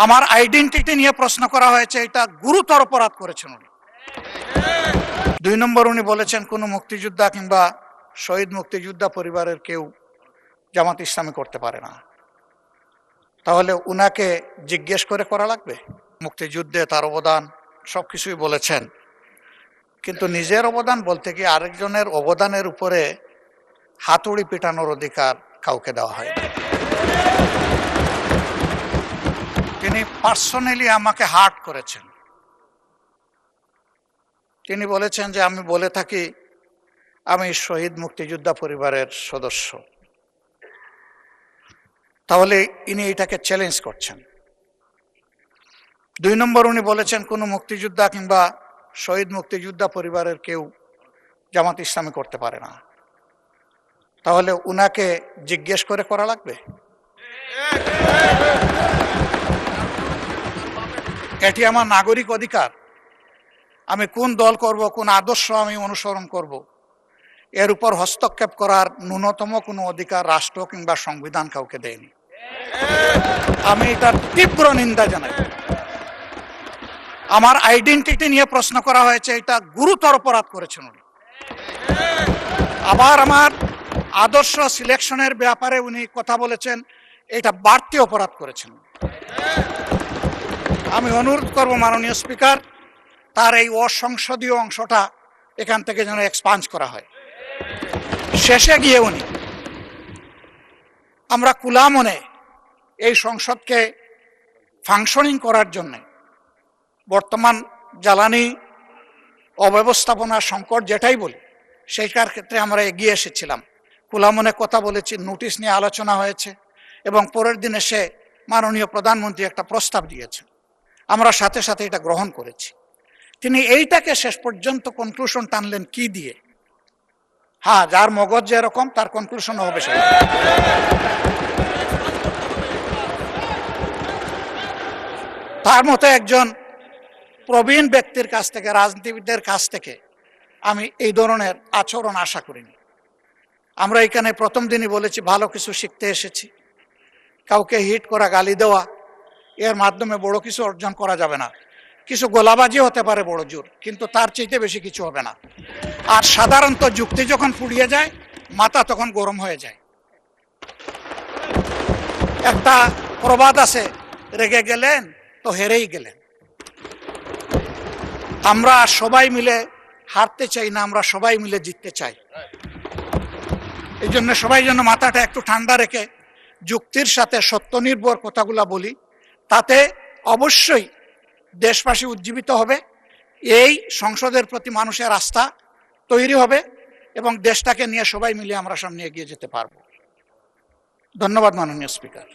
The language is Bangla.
আমার আইডেন্টিটি নিয়ে প্রশ্ন করা হয়েছে, এটা গুরুতর অপরাধ করেছেন উনি। 2 নম্বর, উনি বলেছেন কোন মুক্তিযোদ্ধা কিংবা শহীদ মুক্তিযোদ্ধা পরিবারের কেউ জামাত ইসলামী করতে পারে না। তাহলে উনাকে জিজ্ঞেস করে করা লাগবে? মুক্তিযুদ্ধে তার অবদান সবকিছুই বলেছেন, কিন্তু নিজের অবদান বলতে গিয়ে আরেকজনের অবদানের উপরে হাতুড়ি পিটানোর অধিকার কাউকে দেওয়া হয় না। তিনি পার্সোনালি আমাকে হার্ট করেছেন। তিনি বলেছেন যে আমি বলে থাকি আমি শহীদ মুক্তিযোদ্ধা পরিবারের সদস্য, তাহলে ইনি এটাকে চ্যালেঞ্জ করছেন। 2 নম্বর, উনি বলেছেন কোন মুক্তিযোদ্ধা কিংবা শহীদ মুক্তিযোদ্ধা পরিবারের কেউ জামাত ইসলামী করতে পারে না। তাহলে উনাকে জিজ্ঞেস করে করা লাগবে? এটি আমার নাগরিক অধিকার। আমি কোন দল করব, কোন আদর্শ আমি অনুসরণ করব, এর উপর হস্তক্ষেপ করার ন্যূনতম কোনো অধিকার রাষ্ট্র কিংবা সংবিধান কাউকে দেয়নি। আমি এটার তীব্র নিন্দা জানাই। আমার আইডেন্টিটি নিয়ে প্রশ্ন করা হয়েছে, এটা গুরুতর অপরাধ করেছেন উনি। আবার আমার আদর্শ সিলেকশনের ব্যাপারে উনি কথা বলেছেন, এটা বাড়তি অপরাধ করেছেন। আমি অনুরোধ করব মাননীয় স্পিকার, তার এই অসংসদীয় অংশটা এখান থেকে যেন এক্সপাঞ্জ করা হয়। শেষে গিয়ে উনি আমরা খোলা মনে এই সংসদকে ফাংশনিং করার জন্য বর্তমান জ্বালানি অব্যবস্থাপনা সংকট যেটাই বলি সেইটার ক্ষেত্রে আমরা এগিয়ে এসেছিলাম, খোলা মনে কথা বলেছি, নোটিশ নিয়ে আলোচনা হয়েছে এবং পরের দিনে সে মাননীয় প্রধানমন্ত্রী একটা প্রস্তাব দিয়েছেন, আমরা সাথে সাথে এটা গ্রহণ করেছি। তিনি এইটাকে শেষ পর্যন্ত কনক্লুশন টানলেন কি দিয়ে? হ্যাঁ, যার মগজ যেরকম তার কনক্লুশন হবে সেটা। তার মতো একজন প্রবীণ ব্যক্তির কাছ থেকে, রাজনীতিবিদদের কাছ থেকে আমি এই ধরনের আচরণ আশা করিনি। আমরা এখানে প্রথম দিনই বলেছি ভালো কিছু শিখতে এসেছি। কাউকে হিট করা, গালি দেওয়া, এর মাধ্যমে বড় কিছু অর্জন করা যাবে না। কিছু গোলাবাজি হতে পারে বড় জোর, কিন্তু তার চাইতে বেশি কিছু হবে না। আর সাধারণত যুক্তি যখন ফুরিয়ে যায়, মাথা তখন গরম হয়ে যায়। একটা প্রবাদ আছে, রেগে গেলেন তো হেরেই গেলেন। আমরা সবাই মিলে হারতে চাই না, আমরা সবাই মিলে জিততে চাই। এই জন্য সবাই যেন মাথাটা একটু ঠান্ডা রেখে যুক্তির সাথে সত্য নির্ভর কথাগুলা বলি, তাতে অবশ্যই দেশবাসী উজ্জীবিত হবে, এই সংসদের প্রতি মানুষের আস্থা তৈরি হবে এবং দেশটাকে নিয়ে সবাই মিলে আমরা সামনে এগিয়ে যেতে পারবো। ধন্যবাদ মাননীয় স্পিকার।